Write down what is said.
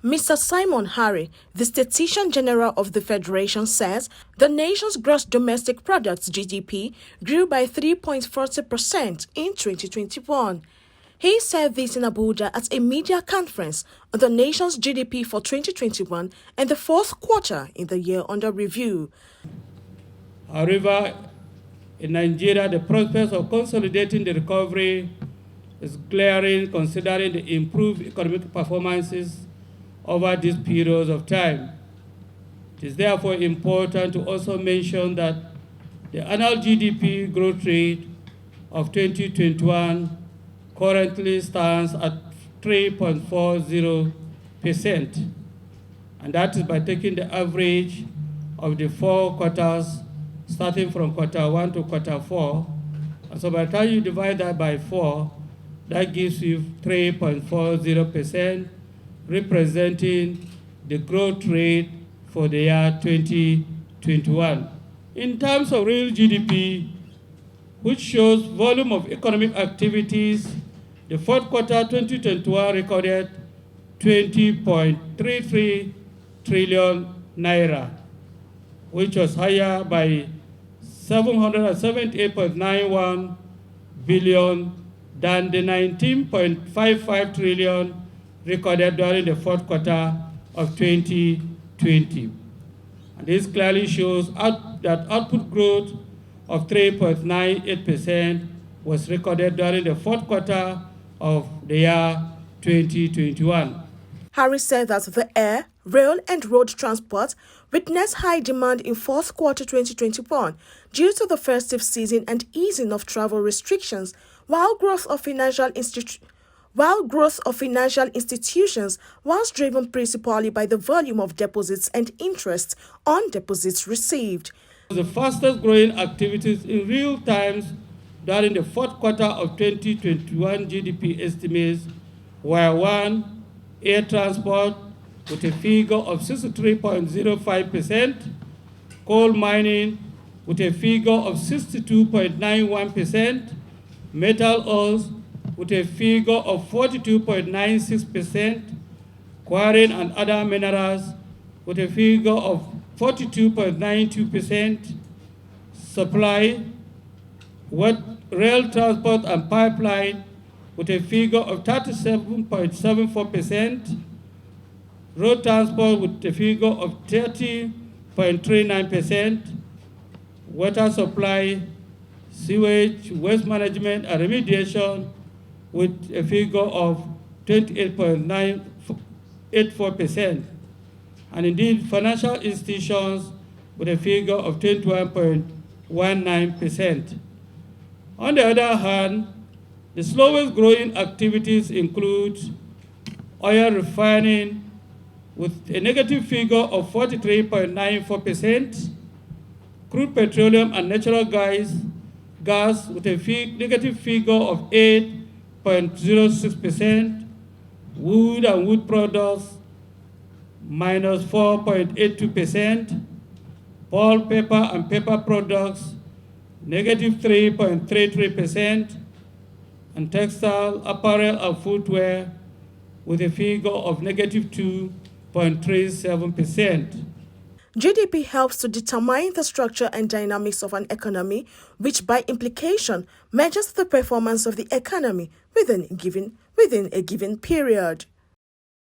Mr. Simon Harry, the Statistician-General of the Federation, says the nation's gross domestic product (GDP) grew by 3.40% in 2021. He said this in Abuja at a media conference on the nation's GDP for 2021 and the fourth quarter in the year under review. However, in Nigeria, the prospects of consolidating the recovery is glaring considering the improved economic performances over these periods of time. It is therefore important to also mention that the annual GDP growth rate of 2021 currently stands at 3.40%, and that is by taking the average of the 4 quarters starting from quarter 1 to quarter 4. And so by the time you divide that by 4, that gives you 3.40%, representing the growth rate for the year 2021. In terms of real GDP, which shows volume of economic activities, the fourth quarter 2021 recorded 20.33 trillion naira, which was higher by 778.91 billion than the 19.55 trillion recorded during the fourth quarter of 2020. And this clearly shows that output growth of 3.98% was recorded during the fourth quarter of the year 2021. Harris said that the air, rail and road transport witnessed high demand in fourth quarter 2021 due to the festive season and easing of travel restrictions, while growth of financial institutions was driven principally by the volume of deposits and interest on deposits received. The fastest growing activities in real times during the fourth quarter of 2021 GDP estimates were 1. Air transport with a figure of 63.05%, coal mining with a figure of 62.91%, metal oils with a figure of 42.96%, quarrying and other minerals with a figure of 42.92%, supply, rail transport and pipeline with a figure of 37.74%, road transport with a figure of 30.39%, water supply, sewage, waste management and remediation with a figure of 28.984%, and indeed financial institutions with a figure of 21.19%. On the other hand, the slowest growing activities include oil refining with a negative figure of 43.94%, crude petroleum and natural gas with a negative figure of 8.06%, wood and wood products minus 4.82%, pulp, paper and paper products negative 3.33%, and textile, apparel and footwear with a figure of negative 2.37%. GDP helps to determine the structure and dynamics of an economy, which by implication measures the performance of the economy within a given period.